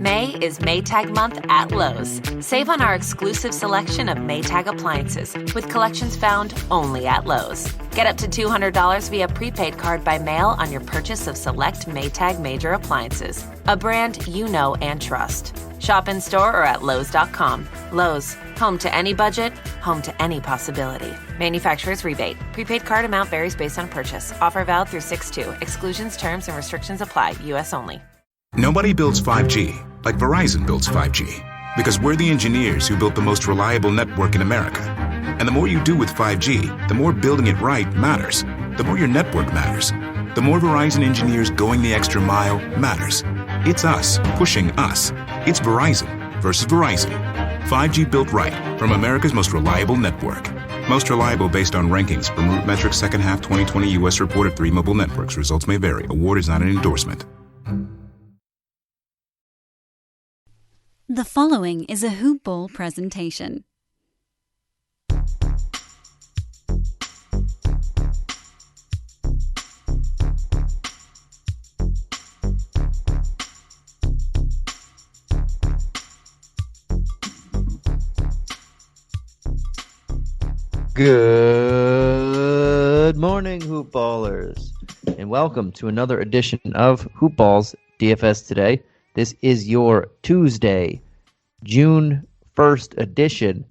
May is Maytag month at Lowe's. Save on our exclusive selection of Maytag appliances with collections found only at Lowe's. Get up to $200 via prepaid card by mail on your purchase of select Maytag major appliances, a brand you know and trust. Shop in store or at Lowe's.com. Lowe's, home to any budget, home to any possibility. Manufacturer's rebate. Prepaid card amount varies based on purchase. Offer valid through 6/2. Exclusions, terms, and restrictions apply. U.S. only. Nobody builds 5G like Verizon builds 5G, because we're the engineers who built the most reliable network in America. And the more you do with 5G, the more building it right matters. The more your network matters. The more Verizon engineers going the extra mile matters. It's us pushing us. It's Verizon versus Verizon. 5G built right from America's most reliable network. Most reliable based on rankings from Root Metrics second half 2020 U.S. report of 3 mobile networks. Results may vary. Award is not an endorsement. The following is a Hoop Ball presentation. Good morning, Hoop Ballers, and welcome to another edition of Hoop Balls DFS Today. This is your Tuesday, June 1st edition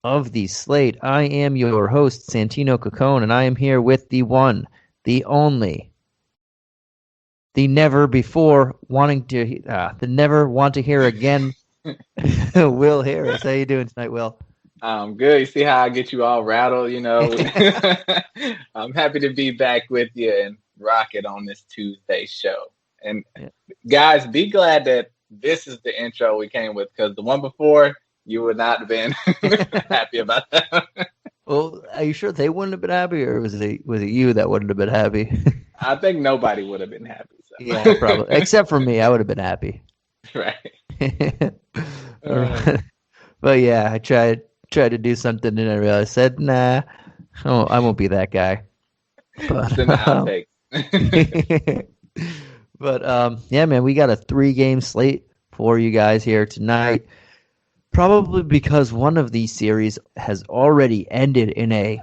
of the slate. I am your host, Santino Cacone, and I am here with the one, the only, the never before wanting to, the never want to hear again, Will Harris. How you doing tonight, Will? I'm good. You see how I get you all rattled, you know? I'm happy to be back with you and rock it on this Tuesday show. And guys, be glad that this is the intro we came with, because the one before, you would not have been happy about that. Well, are you sure they wouldn't have been happy, or was it you that wouldn't have been happy? I think nobody would have been happy. So. Yeah, probably. Except for me, I would have been happy. Right. But yeah, I tried to do something, and I said, nah, I won't be that guy. But, But yeah, man, we got a 3-game slate for you guys here tonight. Probably because one of these series has already ended in a.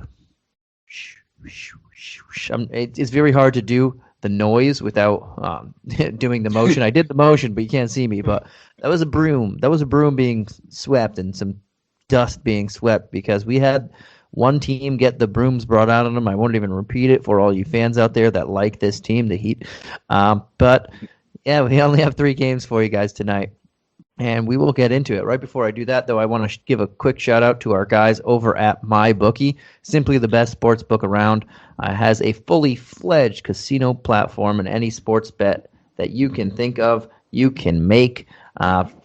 It's very hard to do the noise without doing the motion. I did the motion, but you can't see me. But that was a broom. That was a broom being swept and some dust being swept, because we had one team get the brooms brought out on them. I won't even repeat it for all you fans out there that like this team, the Heat. But yeah, we only have 3 games for you guys tonight, and we will get into it. Right before I do that, though, I want to give a quick shout out to our guys over at MyBookie, simply the best sports book around. Has a fully fledged casino platform, and any sports bet that you can think of, you can make.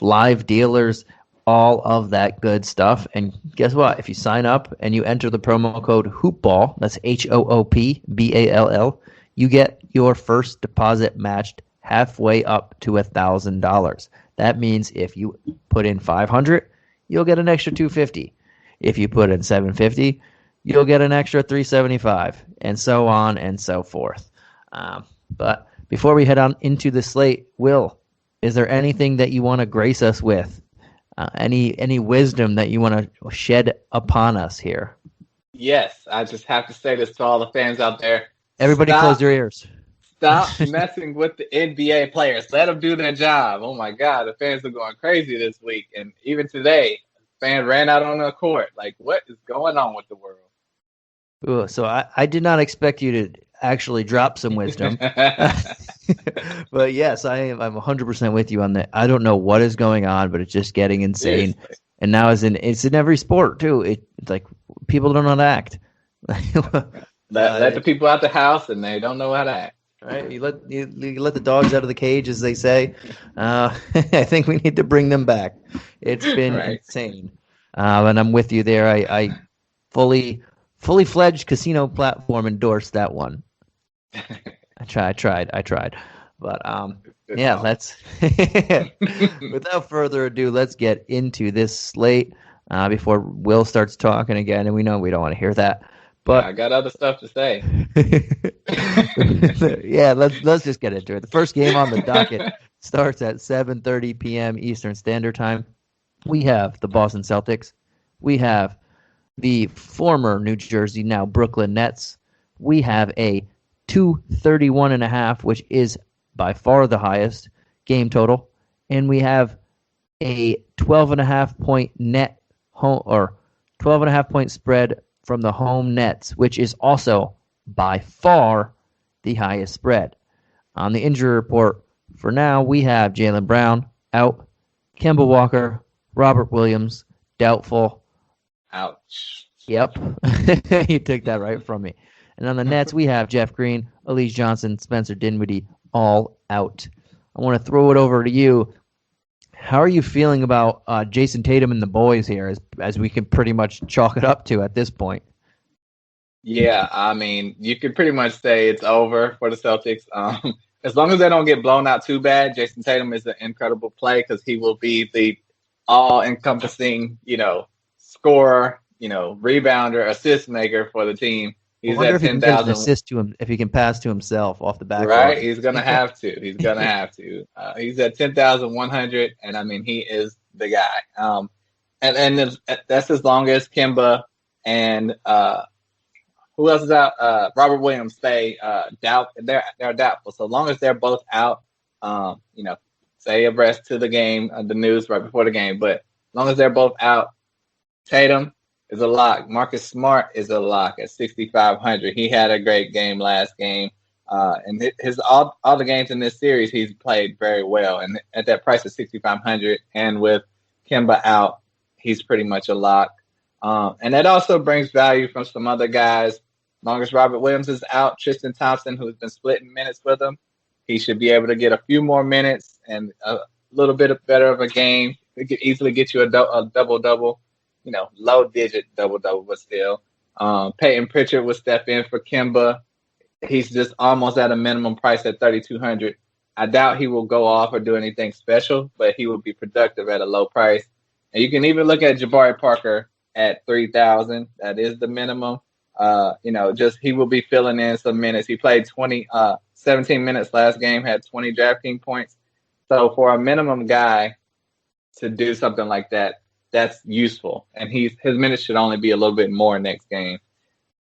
Live dealers, all of that good stuff. And guess what? If you sign up and you enter the promo code HOOPBALL, that's HOOPBALL, you get your first deposit matched halfway up to $1,000. That means if you put in $500, you'll get an extra $250. If you put in $750, you'll get an extra $375, and so on and so forth. But before we head on into the slate, Will, is there anything that you want to grace us with? Any wisdom that you want to shed upon us here? Yes, I just have to say this to all the fans out there. Everybody close your ears. Stop messing with the NBA players. Let them do their job. Oh, my God. The fans are going crazy this week. And even today, fan ran out on the court. Like, what is going on with the world? Ooh, so I did not expect you to actually drop some wisdom. But yes, I'm 100% with you on that. I don't know what is going on, but it's just getting insane. Seriously. And now it's in every sport too. It's like people don't know how to act. let the people out the house, and they don't know how to act. Right? You let the dogs out of the cage, as they say. I think we need to bring them back. It's been insane. And I'm with you there. I fully fledged casino platform endorsed that one. I tried. But yeah, let's without further ado, let's get into this slate before Will starts talking again, and we know we don't want to hear that. But I got other stuff to say. Yeah, let's just get into it. The first game on the docket starts at 7:30 p.m. Eastern Standard Time. We have the Boston Celtics. We have the former New Jersey, now Brooklyn Nets. We have a 231.5, which is by far the highest game total. And we have a 12.5 point net home, or 12.5 point spread from the home Nets, which is also by far the highest spread. On the injury report for now, we have Jaylen Brown out, Kemba Walker, Robert Williams doubtful. Ouch. Yep, you took that right from me. And on the Nets, we have Jeff Green, Elise Johnson, Spencer Dinwiddie, all out. I want to throw it over to you. How are you feeling about Jason Tatum and the boys here, as we can pretty much chalk it up to at this point? Yeah, I mean, you could pretty much say it's over for the Celtics. As long as they don't get blown out too bad, Jason Tatum is an incredible play because he will be the all-encompassing, scorer, rebounder, assist maker for the team. He's at 10,000. Assist to him if he can pass to himself off the back. Right, he's gonna have to. He's He's at 10,100, and I mean he is the guy. And that's as long as Kemba and who else is out? Robert Williams stay they're doubtful. So long as they're both out, stay abreast to the game, the news right before the game. But as long as they're both out, Tatum is a lock. Marcus Smart is a lock at 6,500. He had a great game last game, and his all the games in this series he's played very well. And at that price of 6,500, and with Kemba out, he's pretty much a lock. And that also brings value from some other guys. As long as Robert Williams is out, Tristan Thompson, who's been splitting minutes with him, he should be able to get a few more minutes and a little bit better of a game. It could easily get you a double-double. Low-digit double-double, but still. Peyton Pritchard will step in for Kemba. He's just almost at a minimum price at 3,200. I doubt he will go off or do anything special, but he will be productive at a low price. And you can even look at Jabari Parker at 3,000. That is the minimum. He will be filling in some minutes. He played 17 minutes last game, had 20 DraftKings points. So for a minimum guy to do something like that, that's useful, and his minutes should only be a little bit more next game.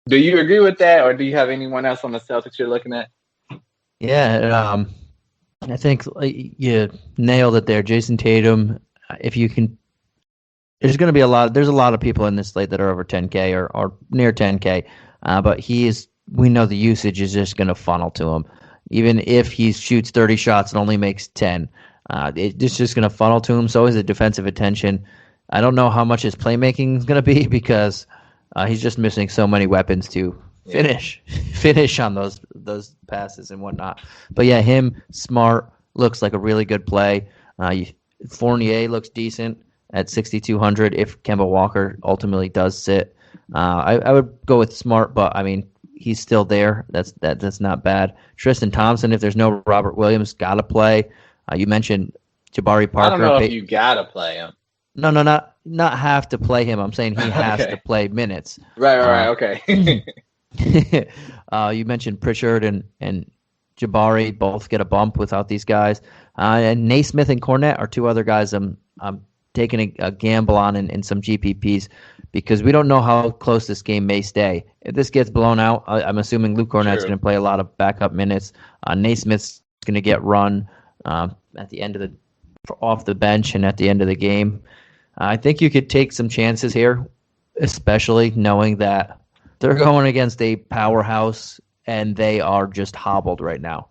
Do you agree with that, or do you have anyone else on the Celtics you're looking at? Yeah, I think you nailed it there, Jason Tatum. If you can, there's going to be there's a lot of people in this slate that are over 10K or near 10K, but we know the usage is just going to funnel to him. Even if he shoots 30 shots and only makes 10, it's just going to funnel to him. So is the defensive attention. I don't know how much his playmaking is going to be because he's just missing so many weapons to finish on those passes and whatnot. But yeah, him, Smart, looks like a really good play. Fournier looks decent at 6,200 if Kemba Walker ultimately does sit. I would go with Smart, but I mean, he's still there. That's not bad. Tristan Thompson, if there's no Robert Williams, got to play. You mentioned Jabari Parker. I don't know if you got to play him. No, not have to play him. I'm saying he has to play minutes. Right, okay. You mentioned Pritchard and Jabari both get a bump without these guys. And Naismith and Cornette are two other guys I'm taking a gamble on in some GPPs because we don't know how close this game may stay. If this gets blown out, I'm assuming Luke Cornette's going to play a lot of backup minutes. Naismith's going to get run at the end of off the bench and at the end of the game. I think you could take some chances here, especially knowing that they're going against a powerhouse and they are just hobbled right now.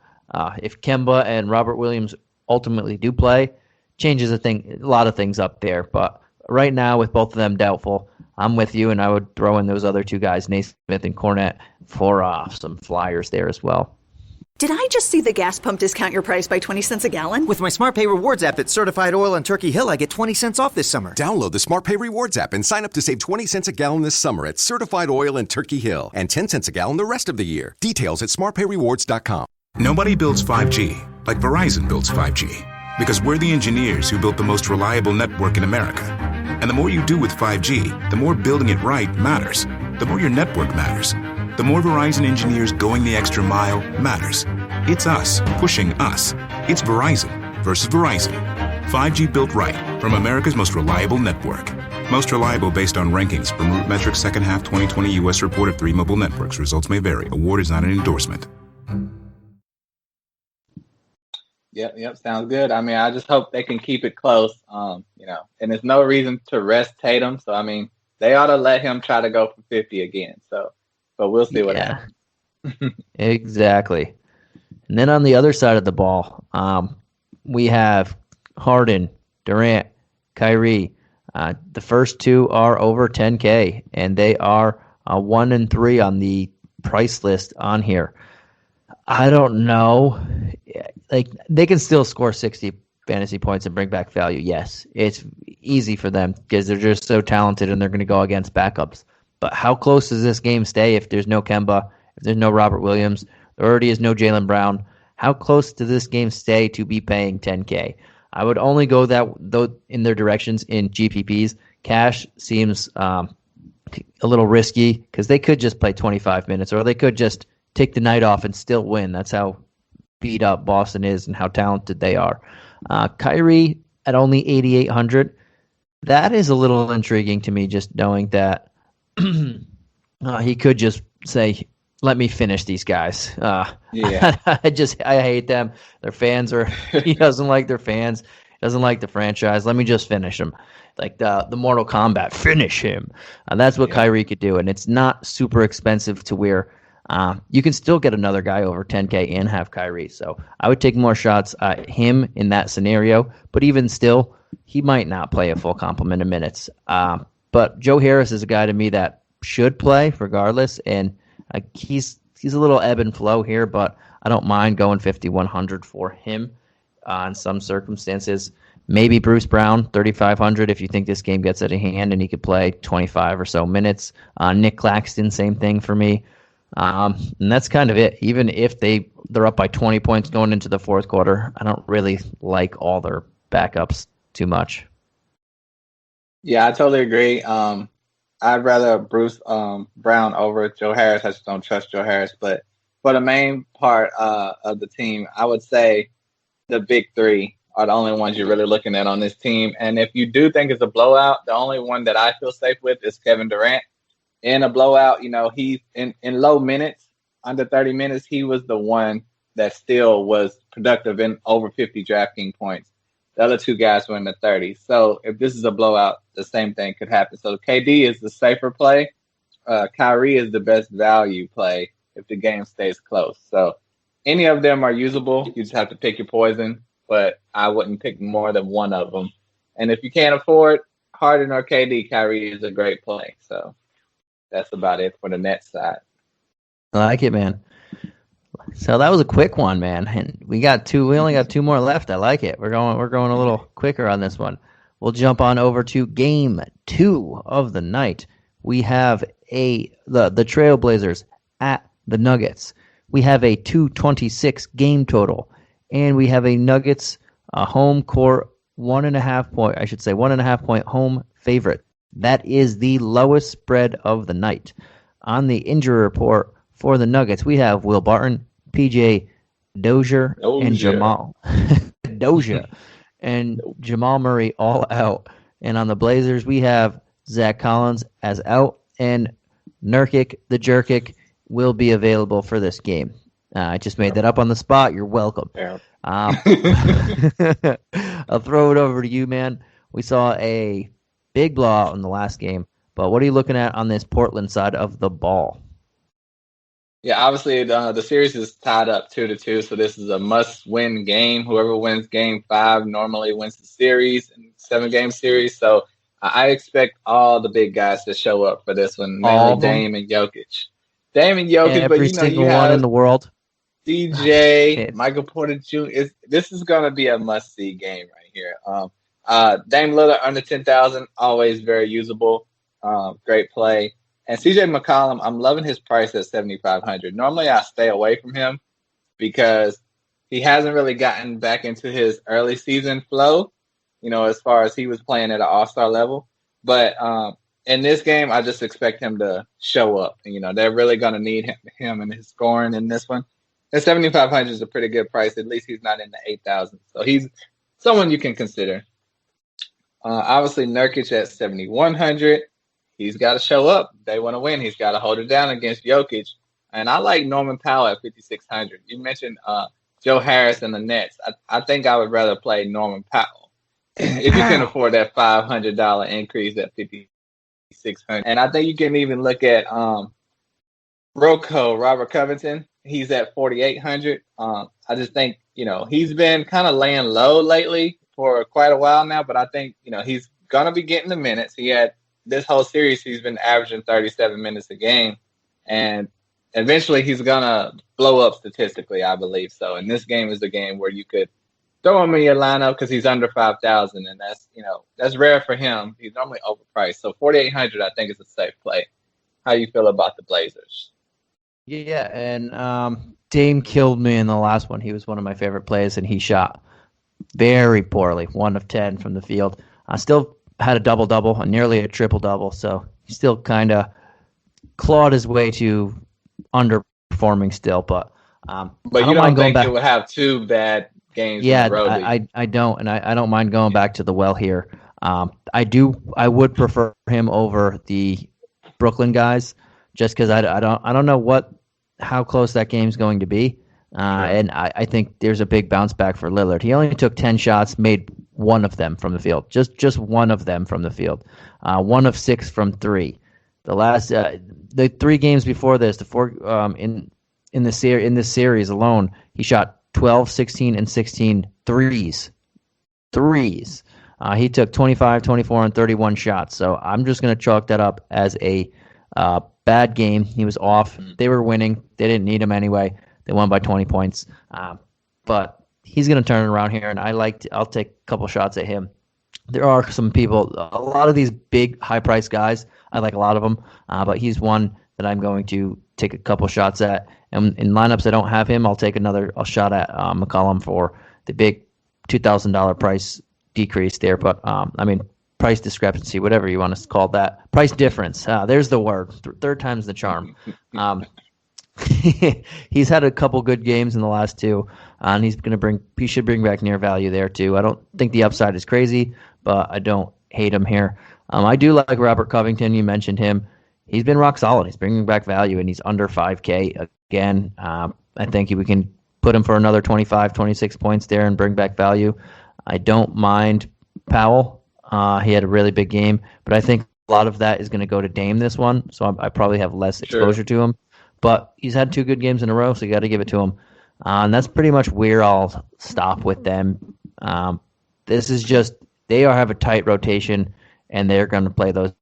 If Kemba and Robert Williams ultimately do play, changes a lot of things up there. But right now, with both of them doubtful, I'm with you, and I would throw in those other two guys, Naismith and Cornette, for some flyers there as well. Did I just see the gas pump discount your price by 20 cents a gallon? With my SmartPay Rewards app at Certified Oil and Turkey Hill, I get 20 cents off this summer. Download the SmartPay Rewards app and sign up to save 20 cents a gallon this summer at Certified Oil and Turkey Hill and 10 cents a gallon the rest of the year. Details at smartpayrewards.com. Nobody builds 5G like Verizon builds 5G because we're the engineers who built the most reliable network in America. And the more you do with 5G, the more building it right matters. The more your network matters. The more Verizon engineers going the extra mile matters. It's us pushing us. It's Verizon. versus Verizon. 5G built right from America's most reliable network. Most reliable based on rankings from RootMetrics second half 2020 U.S. report of 3 mobile networks. Results may vary. Award is not an endorsement. Yep. Sounds good. I mean, I just hope they can keep it close. And there's no reason to rest Tatum. So, I mean, they ought to let him try to go for 50 again. So, but we'll see what happens. Exactly. And then on the other side of the ball, we have Harden, Durant, Kyrie. The first two are over 10K, and they are 1 and 3 on the price list on here. I don't know. Like, they can still score 60 fantasy points and bring back value. Yes, it's easy for them because they're just so talented and they're going to go against backups. But how close does this game stay if there's no Kemba, if there's no Robert Williams, there already is no Jaylen Brown? How close does this game stay to be paying 10K? I would only go that though in their directions in GPPs. Cash seems a little risky because they could just play 25 minutes or they could just take the night off and still win. That's how beat up Boston is and how talented they are. Kyrie at only 8,800. That is a little intriguing to me, just knowing that he could just say, let me finish these guys. Yeah. I hate them. Their fans he doesn't like their fans, doesn't like the franchise. Let me just finish them. Like the Mortal Kombat, finish him. That's what Kyrie could do. And it's not super expensive to where you can still get another guy over 10K and have Kyrie. So I would take more shots at him in that scenario. But even still, he might not play a full complement of minutes. But Joe Harris is a guy to me that should play regardless. And he's a little ebb and flow here, but I don't mind going 5,100 for him in some circumstances. Maybe Bruce Brown, 3,500 if you think this game gets out of hand and he could play 25 or so minutes. Nick Claxton, same thing for me. And that's kind of it. Even if they're up by 20 points going into the fourth quarter, I don't really like all their backups too much. Yeah, I totally agree. I'd rather Bruce Brown over Joe Harris. I just don't trust Joe Harris. But for the main part of the team, I would say the big three are the only ones you're really looking at on this team. And if you do think it's a blowout, the only one that I feel safe with is Kevin Durant. In a blowout, he's in low minutes, under 30 minutes, he was the one that still was productive in over 50 DraftKings points. The other two guys were in the 30s. So if this is a blowout, the same thing could happen. So KD is the safer play. Kyrie is the best value play if the game stays close. So any of them are usable. You just have to pick your poison, but I wouldn't pick more than one of them. And if you can't afford Harden or KD, Kyrie is a great play. So that's about it for the Nets side. I like it, man. So that was a quick one, man. And we only got two more left. I like it. We're going a little quicker on this one. We'll jump on over to game 2 of the night. We have the Trailblazers at the Nuggets. We have a 226 game total, and we have a Nuggets home court 1.5 point home favorite. That is the lowest spread of the night. On the injury report for the Nuggets, we have Will Barton, PJ Dozier, and Jamal Dozier and Jamal Murray all out. And on the Blazers, we have Zach Collins as out, and Nurkic, the Jerkic, will be available for this game. I just made that up on the spot. You're welcome. I'll throw it over to you, man. We saw a big blowout in the last game, but what are you looking at on this Portland side of the ball? Yeah, obviously the series is tied up 2-2, so this is a must-win game. Whoever wins Game 5 normally wins the series, 7-game series. So I expect all the big guys to show up for this one, mainly Dame and Jokic. Every single one in the world. DJ, Michael Porter Jr. This is going to be a must-see game right here. Dame Lillard under 10,000, always very usable. Great play. And CJ McCollum, I'm loving his price at 7,500. Normally, I stay away from him because he hasn't really gotten back into his early season flow, as far as he was playing at an all-star level. But in this game, I just expect him to show up. They're really going to need him and his scoring in this one. And 7,500 is a pretty good price. At least he's not in the 8,000. So he's someone you can consider. Obviously, Nurkic at 7,100. He's got to show up. They want to win. He's got to hold it down against Jokic. And I like Norman Powell at 5,600. You mentioned Joe Harris and the Nets. I think I would rather play Norman Powell if you can afford that $500 increase at 5,600. And I think you can even look at Rocco, Robert Covington. He's at 4,800. I just think, he's been kind of laying low lately for quite a while now, but I think, he's going to be getting the minutes. He had this whole series, he's been averaging 37 minutes a game. And eventually he's going to blow up statistically, I believe so. And this game is the game where you could throw him in your lineup because he's under 5,000, and that's rare for him. He's normally overpriced. So 4,800, I think, is a safe play. How you feel about the Blazers? Yeah, and Dame killed me in the last one. He was one of my favorite plays, and he shot very poorly, 1 of 10 from the field. Still had a double-double, nearly a triple-double, so he still kind of clawed his way to underperforming still. But you don't think it would have 2 bad games? Yeah, in a row, I don't, and I don't mind going back to the well here. I would prefer him over the Brooklyn guys, just because I don't know how close that game's going to be. And I think there's a big bounce back for Lillard. He only took 10 shots, made 1 of them from the field. Just 1 of them from the field. 1 of 6 from 3. The last the 3 games before this, the 4 in this series alone, he shot 12, 16, and 16 threes. He took 25, 24, and 31 shots. So I'm just going to chalk that up as a bad game. He was off. They were winning. They didn't need him anyway. They won by 20 points. But he's going to turn it around here, and I'll take a couple shots at him. There are some people, a lot of these big, high-priced guys, I like a lot of them, but he's one that I'm going to take a couple shots at. And in lineups I don't have him, I'll take I'll shot at McCollum for the big $2,000 price decrease there. But, price discrepancy, whatever you want to call that. Price difference. There's the word. Third time's the charm. He's had a couple good games in the last 2, and he should bring back near value there too. I don't think the upside is crazy, but I don't hate him here. I do like Robert Covington. You mentioned him. He's been rock solid. He's bringing back value, and he's under 5K again. I think we can put him for another 25, 26 points there and bring back value. I don't mind Powell. He had a really big game, but I think a lot of that is going to go to Dame this one, so I probably have less exposure to him. But he's had 2 good games in a row, so you got to give it to him. And that's pretty much where I'll stop with them. This is just they have a tight rotation, and they're going to play those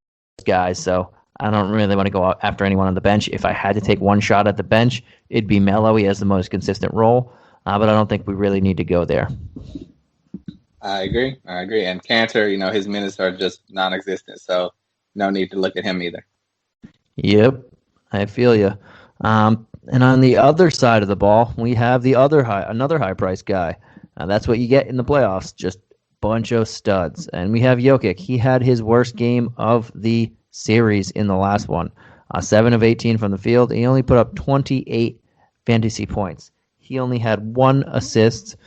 guys. So I don't really want to go after anyone on the bench. If I had to take one shot at the bench, it'd be Melo. He has the most consistent role, but I don't think we really need to go there. I agree. And Cantor, his minutes are just non-existent, so no need to look at him either. Yep, I feel you. And on the other side of the ball, we have another high-priced guy. That's what you get in the playoffs, just bunch of studs. And we have Jokic. He had his worst game of the series in the last one. 7 of 18 from the field. He only put up 28 fantasy points. He only had 1 assist.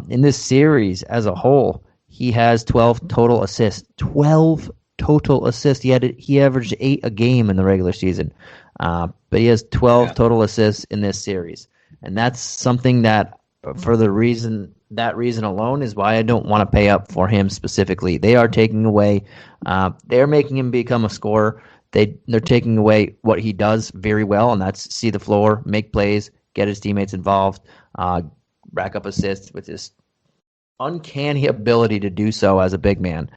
In this series as a whole, he has 12 total assists. 12 total assists. He averaged 8 a game in the regular season. But he has 12 total assists in this series. And that's something that, for that reason alone, is why I don't want to pay up for him specifically. They are taking away, they're making him become a scorer. They're taking away what he does very well, and that's see the floor, make plays, get his teammates involved, rack up assists with his uncanny ability to do so as a big man.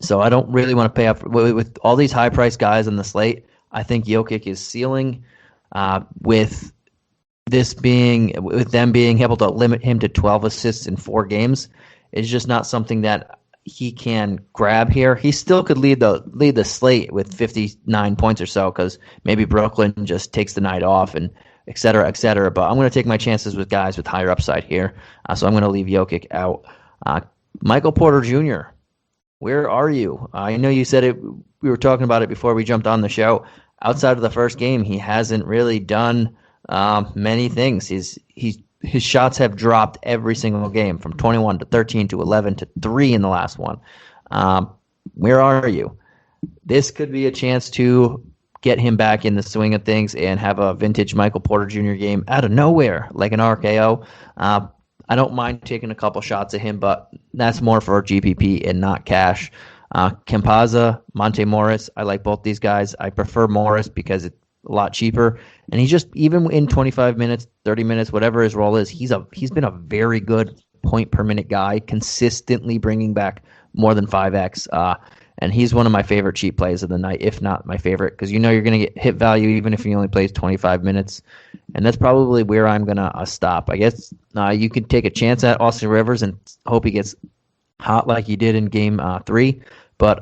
So I don't really want to pay up with all these high-priced guys on the slate. I think Jokic is ceiling with them being able to limit him to 12 assists in 4 games. It's just not something that he can grab here. He still could lead the slate with 59 points or so, because maybe Brooklyn just takes the night off and et cetera, et cetera. But I'm going to take my chances with guys with higher upside here. So I'm going to leave Jokic out. Michael Porter Jr., where are you? I know you said it. We were talking about it before we jumped on the show. Outside of the first game, he hasn't really done many things. He's his shots have dropped every single game from 21 to 13 to 11 to 3 in the last one. Where are you? This could be a chance to get him back in the swing of things and have a vintage Michael Porter Jr. game out of nowhere, like an RKO. I don't mind taking a couple shots at him, but that's more for GPP and not cash. Campazzo, Monte Morris, I like both these guys. I prefer Morris because it's a lot cheaper. And he just, even in 25 minutes, 30 minutes, whatever his role is, he's been a very good point per minute guy, consistently bringing back more than 5x. And he's one of my favorite cheap plays of the night, if not my favorite, because you know you're going to get hit value even if he only plays 25 minutes. And that's probably where I'm going to stop. I guess you can take a chance at Austin Rivers and hope he gets hot like he did in Game 3. But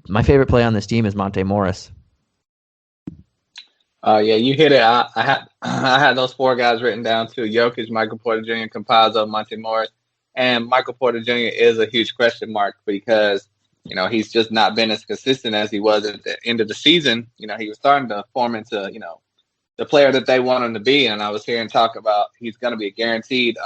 my favorite play on this team is Monte Morris. Yeah, you hit it. I had those 4 guys written down too: Jokic, Michael Porter Jr., Campazzo, Monte Morris, and Michael Porter Jr. is a huge question mark because he's just not been as consistent as he was at the end of the season. He was starting to form into the player that they want him to be, and I was hearing talk about he's going to be a guaranteed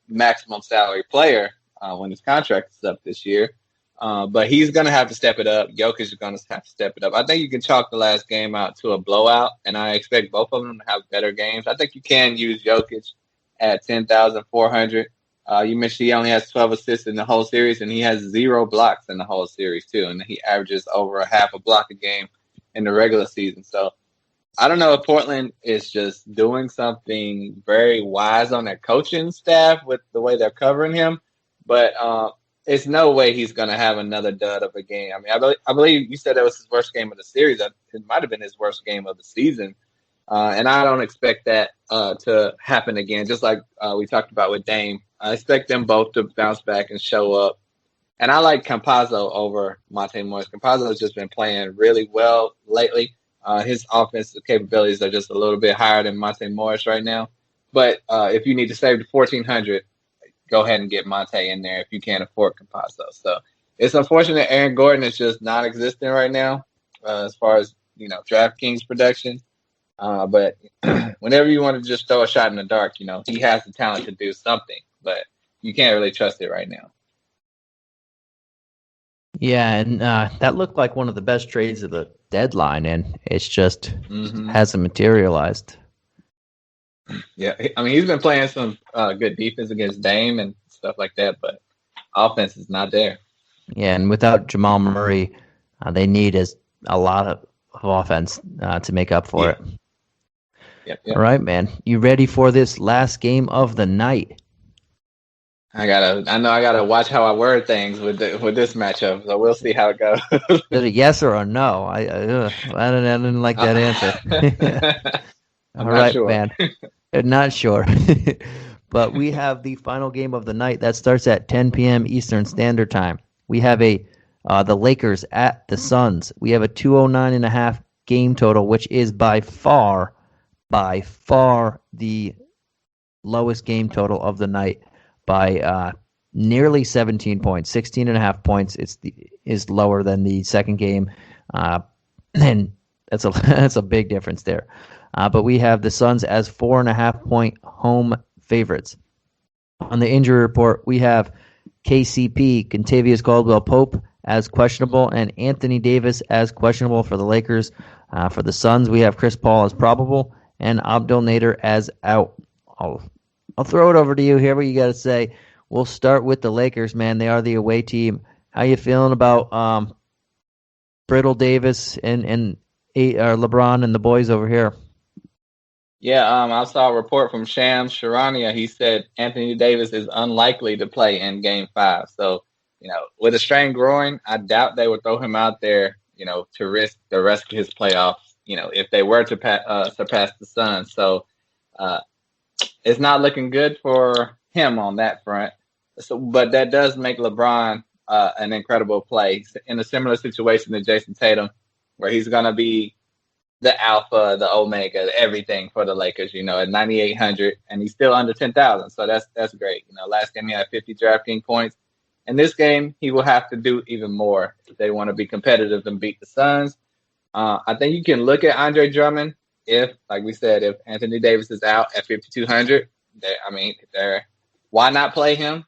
maximum salary player when his contract is up this year. But he's going to have to step it up. Jokic is going to have to step it up. I think you can chalk the last game out to a blowout, and I expect both of them to have better games. I think you can use Jokic at 10,400. You mentioned he only has 12 assists in the whole series, and he has 0 blocks in the whole series, too. And he averages over a half a block a game in the regular season. So I don't know if Portland is just doing something very wise on their coaching staff with the way they're covering him, but it's no way he's going to have another dud of a game. I mean, I believe you said that was his worst game of the series. It might have been his worst game of the season. And I don't expect that to happen again, just like we talked about with Dame. I expect them both to bounce back and show up. And I like Campazzo over Monte Morris. Campazzo has just been playing really well lately. His offensive capabilities are just a little bit higher than Monte Morris right now. But if you need to save the $1,400, go ahead and get Monte in there if you can't afford Campazzo. So it's unfortunate Aaron Gordon is just non-existent right now as far as, DraftKings production. But whenever you want to just throw a shot in the dark, he has the talent to do something, but you can't really trust it right now. Yeah, and that looked like one of the best trades of the deadline, and it's just hasn't materialized. Yeah, I mean, he's been playing some good defense against Dame and stuff like that, but offense is not there. Yeah, and without Jamal Murray, they need a lot of offense to make up for it. Yep. All right, man. You ready for this last game of the night? I know I gotta watch how I word things with this matchup, so we'll see how it goes. Is it a yes or a no? I didn't like that answer. I'm All right, sure. man. Not sure. But we have the final game of the night that starts at 10 p.m. Eastern Standard Time. We have the Lakers at the Suns. We have a 209.5 game total, which is by far the lowest game total of the night by nearly 17 points, 16.5 points. Is lower than the second game, and that's a big difference there. But we have the Suns as 4.5-point home favorites. On the injury report, we have KCP, Kentavious Caldwell-Pope, as questionable, and Anthony Davis as questionable for the Lakers. For the Suns, we have Chris Paul as probable and Abdel Nader as out. I'll throw it over to you. Hear what you got to say. We'll start with the Lakers, man. They are the away team. How you feeling about Brittle Davis and LeBron and the boys over here? Yeah, I saw a report from Shams Charania. He said Anthony Davis is unlikely to play in Game 5. So, with a strained groin, I doubt they would throw him out there, to risk the rest of his playoffs, if they were to surpass the Suns. So, it's not looking good for him on that front. So, but that does make LeBron an incredible play. He's in a similar situation to Jason Tatum, where he's going to be the alpha, the omega, everything for the Lakers, at 9,800, and he's still under 10,000. So that's great. Last game he had 50 DraftKings points. In this game, he will have to do even more if they want to be competitive and beat the Suns. I think you can look at Andre Drummond if, like we said, if Anthony Davis is out at 5,200. Why not play him?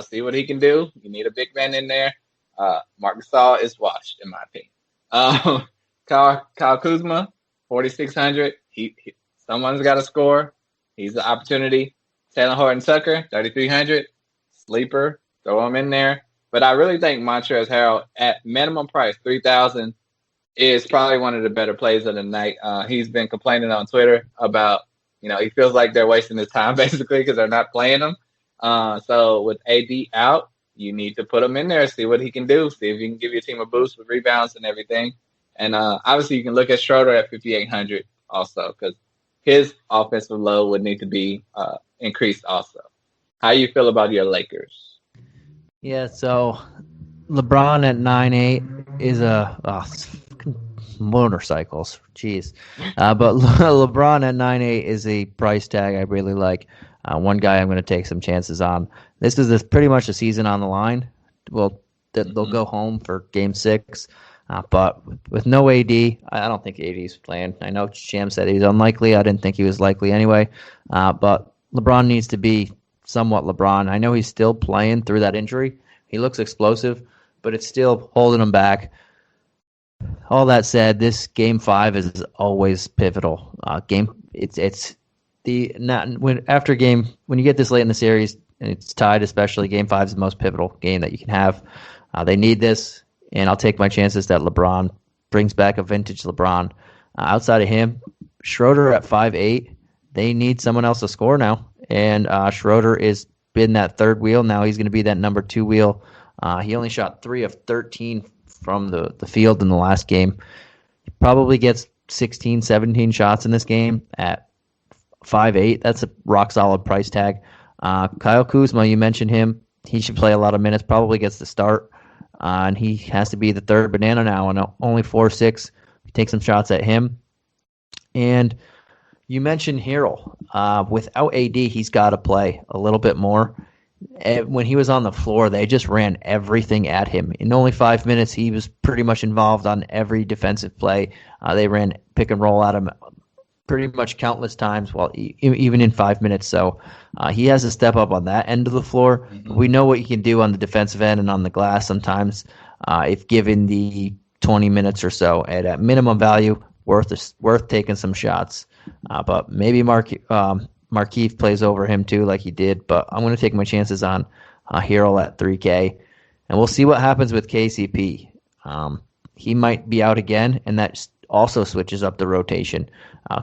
See what he can do. You need a big man in there. Marc Gasol is washed, in my opinion. Kyle Kuzma, 4,600. Someone's got to score. He's the opportunity. Taylor Horton-Tucker, 3,300. Sleeper, throw him in there. But I really think Montrezl Harrell, at minimum price, 3,000, is probably one of the better plays of the night. He's been complaining on Twitter about, he feels like they're wasting his time basically because they're not playing him. So with AD out, you need to put him in there, see what he can do, see if he can give your team a boost with rebounds and everything. And obviously you can look at Schroeder at 5,800 also because his offensive load would need to be increased also. How you feel about your Lakers? Yeah, so LeBron at 9.8 is motorcycles. Jeez. But LeBron at 9.8 is a price tag I really like. One guy I'm going to take some chances on. This is pretty much a season on the line. Well, they'll go home for Game 6. But with no AD, I don't think AD's playing. I know Sham said he's unlikely. I didn't think he was likely anyway. But LeBron needs to be somewhat LeBron. I know he's still playing through that injury. He looks explosive, but it's still holding him back. All that said, this Game 5 is always pivotal. When you get this late in the series and it's tied, especially Game 5 is the most pivotal game that you can have. They need this, and I'll take my chances that LeBron brings back a vintage LeBron. Outside of him, Schroeder at 5'8", they need someone else to score now, and Schroeder is been that third wheel. Now he's going to be that number 2 wheel. He only shot 3 of 13 from the field in the last game. He probably gets 16, 17 shots in this game at 5'8". That's a rock-solid price tag. Kyle Kuzma, you mentioned him. He should play a lot of minutes, probably gets the start. And he has to be the third banana now, and only 4'6". Take some shots at him. And you mentioned Harrell. Without AD, he's got to play a little bit more. When he was on the floor, they just ran everything at him. In only 5 minutes, he was pretty much involved on every defensive play. They ran pick and roll at him pretty much countless times, even in 5 minutes. So he has to step up on that end of the floor. Mm-hmm. We know what he can do on the defensive end and on the glass sometimes if given the 20 minutes or so. And at minimum value, worth taking some shots. But maybe Markieff plays over him too, like he did. But I'm going to take my chances on Harrell at 3K. And we'll see what happens with KCP. He might be out again, and that also switches up the rotation.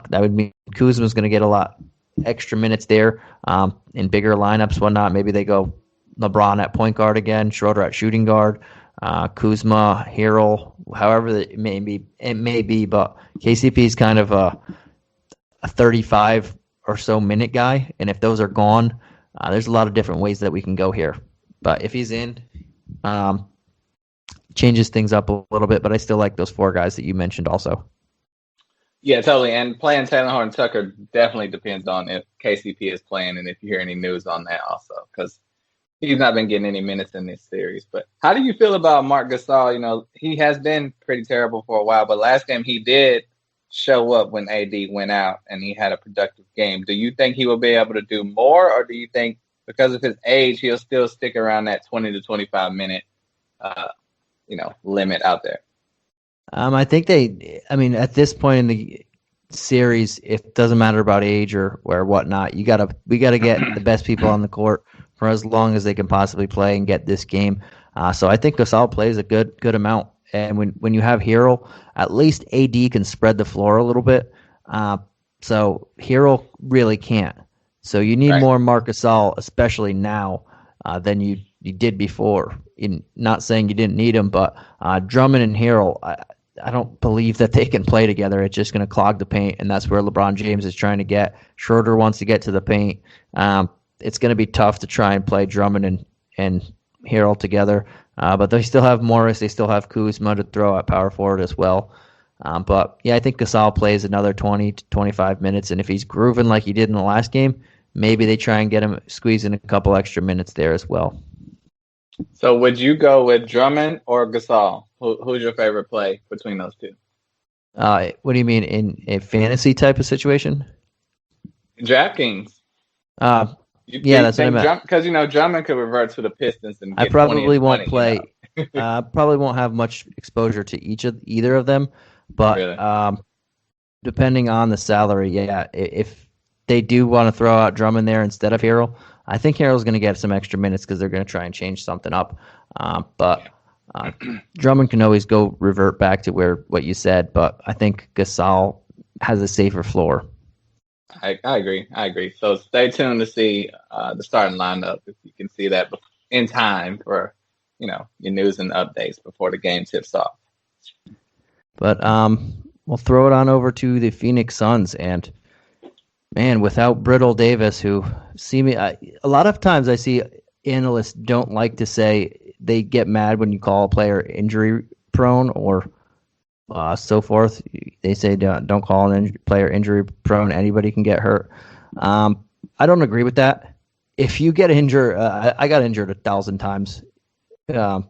That would mean Kuzma's going to get a lot extra minutes there in bigger lineups, whatnot. Maybe they go LeBron at point guard again, Schroeder at shooting guard, Kuzma, Harrell, however it may be. But KCP is kind of a 35 or so minute guy, and if those are gone, there's a lot of different ways that we can go here. But if he's in, changes things up a little bit, but I still like those 4 guys that you mentioned also. Yeah, totally. And playing Taylor Horton-Tucker definitely depends on if KCP is playing and if you hear any news on that also, because he's not been getting any minutes in this series. But how do you feel about Marc Gasol? He has been pretty terrible for a while, but last game he did show up when AD went out and he had a productive game. Do you think he will be able to do more, or do you think because of his age he'll still stick around that 20 to 25 minute limit out there? I think at this point in the series, it doesn't matter about age or whatnot. We gotta get the best people on the court for as long as they can possibly play and get this game. So I think Gasol plays a good amount. And when you have Harrell, at least AD can spread the floor a little bit. So Harrell really can't. So you need more Marc Gasol, especially now, than you did before. Not saying you didn't need him, but Drummond and Harrell, I don't believe that they can play together. It's just going to clog the paint, and that's where LeBron James is trying to get. Schroeder wants to get to the paint. It's going to be tough to try and play Drummond and Harrell together. But they still have Morris. They still have Kuzma to throw at power forward as well. But, yeah, I think Gasol plays another 20 to 25 minutes, and if he's grooving like he did in the last game, maybe they try and get him squeeze in a couple extra minutes there as well. So would you go with Drummond or Gasol? Who's your favorite play between those two? What do you mean, in a fantasy type of situation? DraftKings. Yeah, that's what I meant. Because Drummond could revert to the Pistons and I get probably 20 won't and 20, play. Probably won't have much exposure to either of them, but Really? Depending on the salary, yeah, if they do want to throw out Drummond there instead of Harrell, I think Harrell's going to get some extra minutes because they're going to try and change something up. But Drummond can always go revert back to what you said, but I think Gasol has a safer floor. I agree. So stay tuned to see the starting lineup if you can see that in time for your news and updates before the game tips off. But we'll throw it on over to the Phoenix Suns, and man, without Brittle Davis, who a lot of times I see analysts don't like to say they get mad when you call a player injury prone or so forth. They say don't call an player injury prone. Anybody can get hurt. I don't agree with that. If you get injured, I got injured 1,000 times. I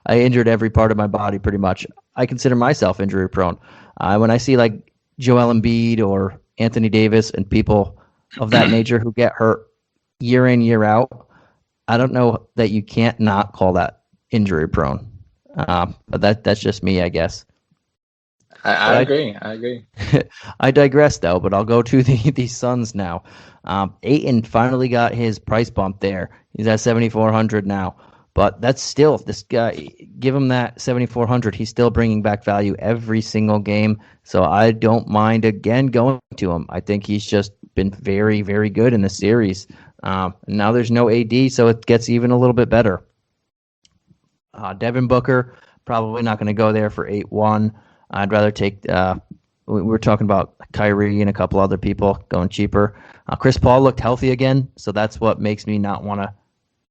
injured every part of my body pretty much. I consider myself injury prone. When I see like Joel Embiid or Anthony Davis and people of that nature who get hurt year in, year out, I don't know that you can't not call that injury prone. But that's just me, I guess. I agree. I digress, though, but I'll go to the Suns now. Ayton finally got his price bump there. He's at 7,400 now. But that's still, this guy, give him that 7,400. He's still bringing back value every single game. So I don't mind, again, going to him. I think he's just been very, very good in the series. Now there's no AD, so it gets even a little bit better. Devin Booker, probably not going to go there for 8-1. I'd rather take, we were talking about Kyrie and a couple other people going cheaper. Chris Paul looked healthy again, so that's what makes me not want to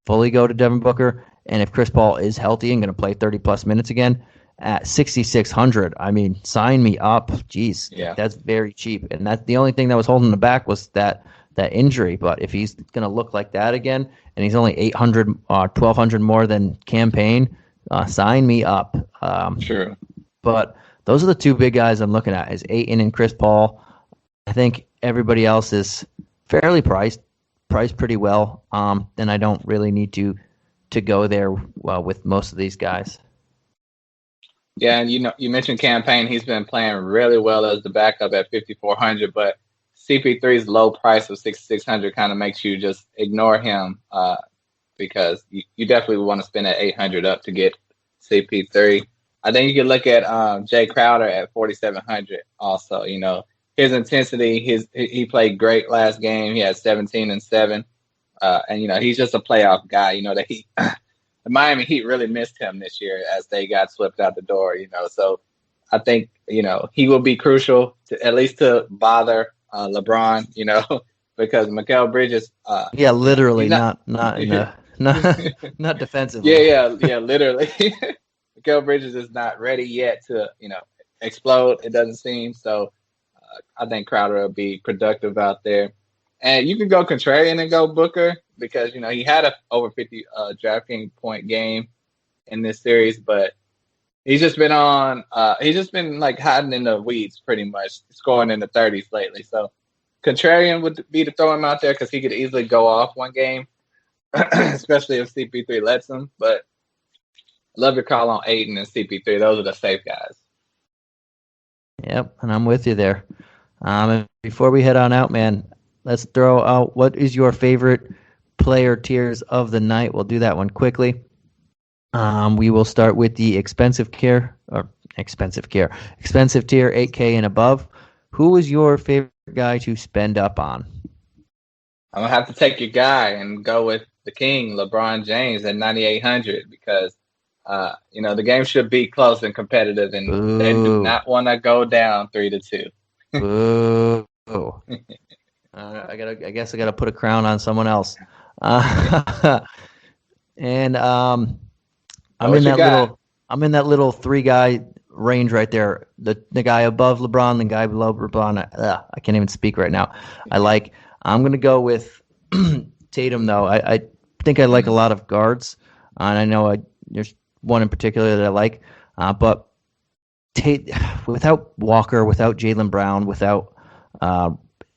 fully go to Devin Booker. And if Chris Paul is healthy and going to play 30-plus minutes again, at 6,600, I mean, sign me up. Jeez, yeah. That's very cheap. And that's the only thing that was holding him back was that injury. But if he's going to look like that again, and he's only 800, 1,200 more than Campaign, sign me up. Sure. But those are the two big guys I'm looking at, is Ayton and Chris Paul. I think everybody else is fairly priced pretty well. And I don't really need to go there with most of these guys. Yeah, and you mentioned Campaign. He's been playing really well as the backup at 5,400, but CP3's low price of 6,600 kind of makes you just ignore him because you definitely want to spend at 800 up to get CP3. I think you can look at Jay Crowder at 4,700 also. His intensity, he played great last game. He had 17 and 7. And he's just a playoff guy. The Miami Heat really missed him this year as they got swept out the door. So I think he will be crucial to at least to bother LeBron. Because Mikal Bridges. Literally, not defensively. Yeah, literally. Mikal Bridges is not ready yet to explode. It doesn't seem so. I think Crowder will be productive out there. And you can go contrarian and go Booker because, he had a over 50 DraftKings point game in this series, but he's just been like hiding in the weeds pretty much, scoring in the 30s lately. So contrarian would be to throw him out there because he could easily go off one game, especially if CP3 lets him. But love your call on Ayton and CP3. Those are the safe guys. Yep, and I'm with you there. And before we head on out, man, let's throw out what is your favorite player tiers of the night. We'll do that one quickly. We will start with the expensive tier, 8K and above. Who is your favorite guy to spend up on? I'm going to have to take your guy and go with the king, LeBron James, at 9,800 because, the game should be close and competitive, and they do not want to go down 3-2. Boo. I guess I gotta put a crown on someone else. And I'm in that little three guy range right there. The guy above LeBron, the guy below LeBron. I can't even speak right now. I'm gonna go with Tatum though. I think I like a lot of guards, and I know there's one in particular that I like, but without Walker, without Jaylen Brown, without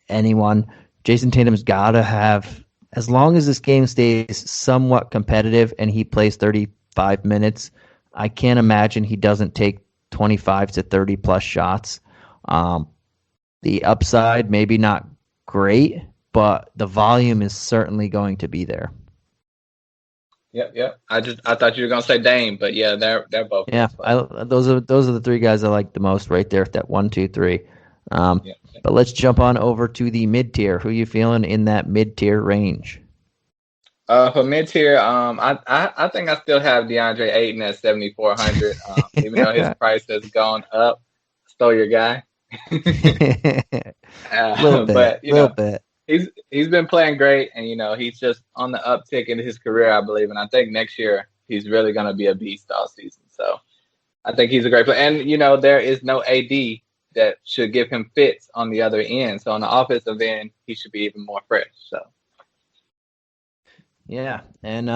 anyone, Jason Tatum's got to have, as long as this game stays somewhat competitive and he plays 35 minutes, I can't imagine he doesn't take 25 to 30 plus shots. The upside, maybe not great, but the volume is certainly going to be there. Yep. I thought you were gonna say Dame, but yeah, they're both. Yeah, those are the three guys I like the most right there. That 1, 2, 3. But let's jump on over to the mid tier. Who you feeling in that mid tier range? For mid tier, I think I still have DeAndre Ayton at 7,400. Even though his price has gone up. Stole your guy. Little bit. He's been playing great, and he's just on the uptick in his career, I believe. And I think next year he's really going to be a beast all season. So I think he's a great player. And there is no AD that should give him fits on the other end. So on the offensive end, he should be even more fresh. So yeah, and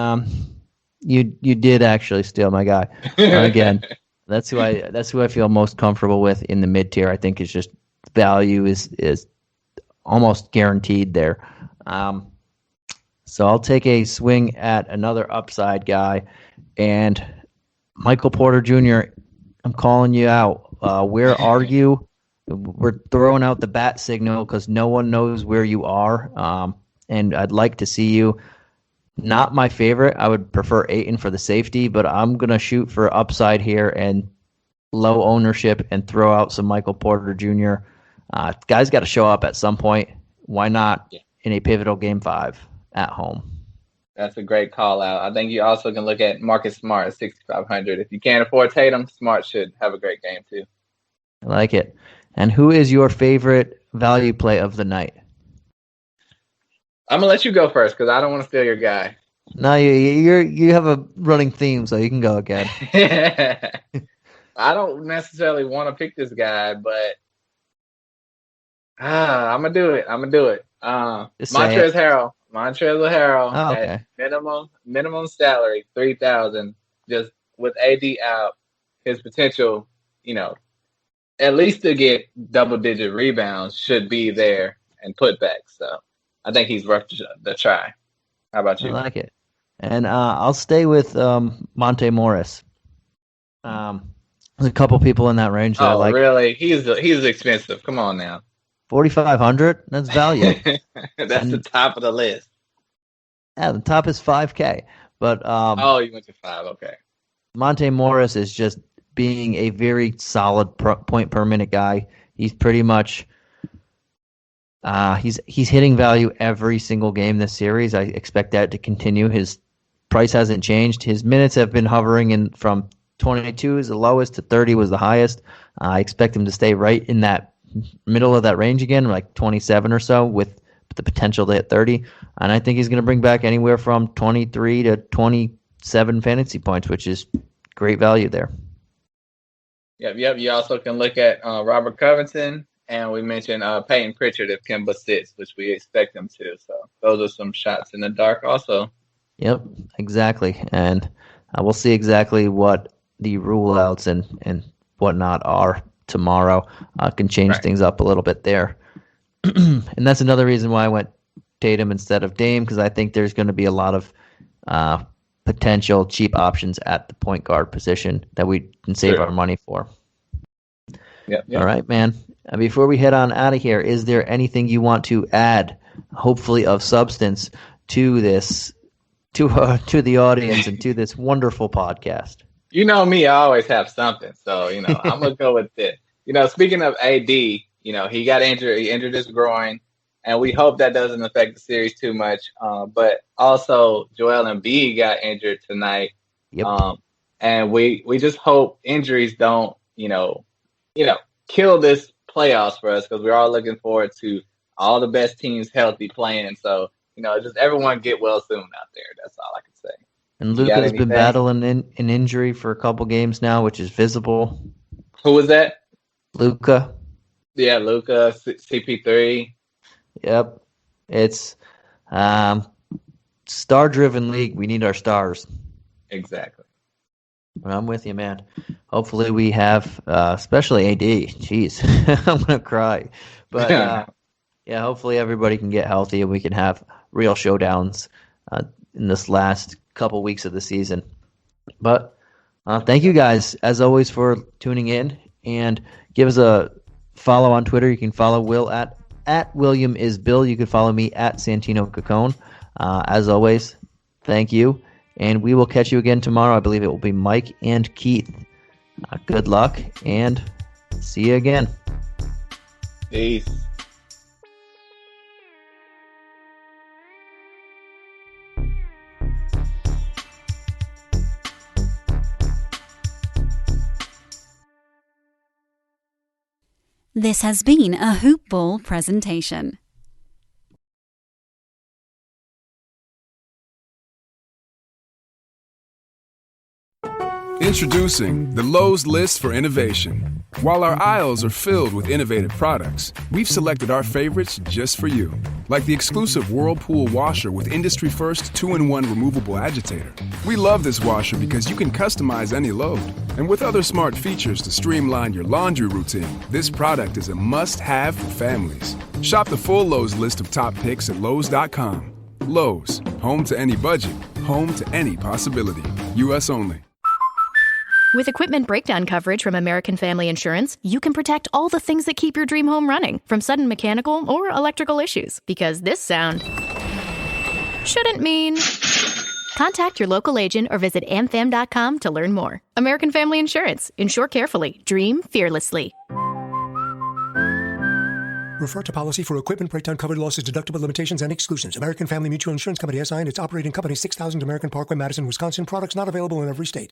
you did actually steal my guy again. That's who I feel most comfortable with in the mid tier. I think it's just value is almost guaranteed there. So I'll take a swing at another upside guy, and Michael Porter Jr., I'm calling you out. Where are you? We're throwing out the bat signal because no one knows where you are, and I'd like to see you. Not my favorite. I would prefer Ayton for the safety, but I'm going to shoot for upside here and low ownership and throw out some Michael Porter Jr. Guy's got to show up at some point. Why not in a pivotal Game 5 at home? That's a great call out. I think you also can look at Marcus Smart at 6,500. If you can't afford Tatum, Smart should have a great game too. I like it. And who is your favorite value play of the night? I'm gonna let you go first because I don't want to steal your guy. No, you have a running theme, so you can go again. I don't necessarily want to pick this guy, but I'm gonna do it. Montrezl Harrell at minimum salary, 3,000. Just with AD out, his potential, at least to get double-digit rebounds should be there and putbacks. So I think he's worth the try. How about you? I like it. And I'll stay with Monte Morris. There's a couple people in that range that I like. Oh, really? He's expensive. Come on now. 4,500? That's value. That's the top of the list. Yeah, the top is 5K. But you went to 5. Okay. Monte Morris is just being a very solid point per minute guy. He's pretty much he's hitting value every single game this series. I expect that to continue. His price hasn't changed. His minutes have been hovering in from 22 is the lowest to 30 was the highest. I expect him to stay right in that middle of that range again, like 27 or so, with the potential to hit 30. And I think he's going to bring back anywhere from 23 to 27 fantasy points, which is great value there. Yep. You also can look at Robert Covington, and we mentioned Peyton Pritchard if Kemba sits, which we expect him to. So those are some shots in the dark also. Yep, exactly. And we'll see exactly what the rule outs and whatnot are tomorrow. Can change things up a little bit there. And that's another reason why I went Tatum instead of Dame, because I think there's going to be a lot of potential cheap options at the point guard position that we can save our money for. Yep. All right, man. Before we head on out of here, is there anything you want to add, hopefully of substance, to this, to the audience and to this wonderful podcast? You know me, I always have something. So, I'm going to go with this. Speaking of AD, he got injured. He injured his groin, and we hope that doesn't affect the series too much. But also, Joel Embiid got injured tonight. Yep. And we just hope injuries don't, kill this playoffs for us, because we're all looking forward to all the best teams healthy playing. So, just everyone get well soon out there. That's all I can say. And Luka's been battling an injury for a couple games now, which is visible. Who was that? Luka. Yeah, Luka, CP3. Yep. It's star-driven league. We need our stars. Exactly. I'm with you, man. Hopefully we have, especially AD. Jeez, I'm going to cry. But Yeah, hopefully everybody can get healthy and we can have real showdowns in this last couple weeks of the season. But thank you guys, as always, for tuning in. And give us a follow on Twitter. You can follow Will at WilliamIsBill. You can follow me at Santino Cacone. As always, thank you. And we will catch you again tomorrow. I believe it will be Mike and Keith. Good luck, and see you again. Peace. This has been a Hoop Ball presentation. Introducing the Lowe's List for Innovation. While our aisles are filled with innovative products, we've selected our favorites just for you. Like the exclusive Whirlpool washer with industry-first 2-in-1 removable agitator. We love this washer because you can customize any load. And with other smart features to streamline your laundry routine, this product is a must-have for families. Shop the full Lowe's list of top picks at Lowe's.com. Lowe's, home to any budget, home to any possibility. U.S. only. With equipment breakdown coverage from American Family Insurance, you can protect all the things that keep your dream home running, from sudden mechanical or electrical issues. Because this sound shouldn't mean... Contact your local agent or visit amfam.com to learn more. American Family Insurance. Insure carefully. Dream fearlessly. Refer to policy for equipment breakdown covered losses, deductible limitations, and exclusions. American Family Mutual Insurance Company, SI, and its operating company, 6000 American Parkway, Madison, Wisconsin. Products not available in every state.